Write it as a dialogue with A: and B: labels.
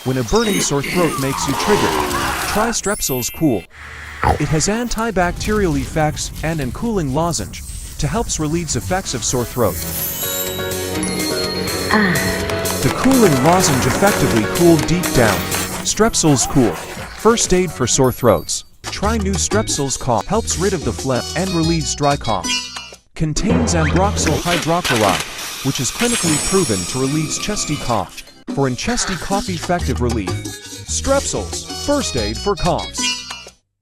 A: When a burning sore throat makes you triggered, try Strepsils Cool. It has antibacterial effects and an cooling lozenge to help relieve effects of sore throat. The cooling lozenge effectively cooled deep down. Strepsils Cool. First aid for sore throats. Try new Strepsils Cough. Helps rid of the phlegm and relieves dry cough. Contains ambroxyl hydrochloride, which is clinically proven to relieve chesty cough. For in chesty cough effective relief. Strepsils. First aid for coughs.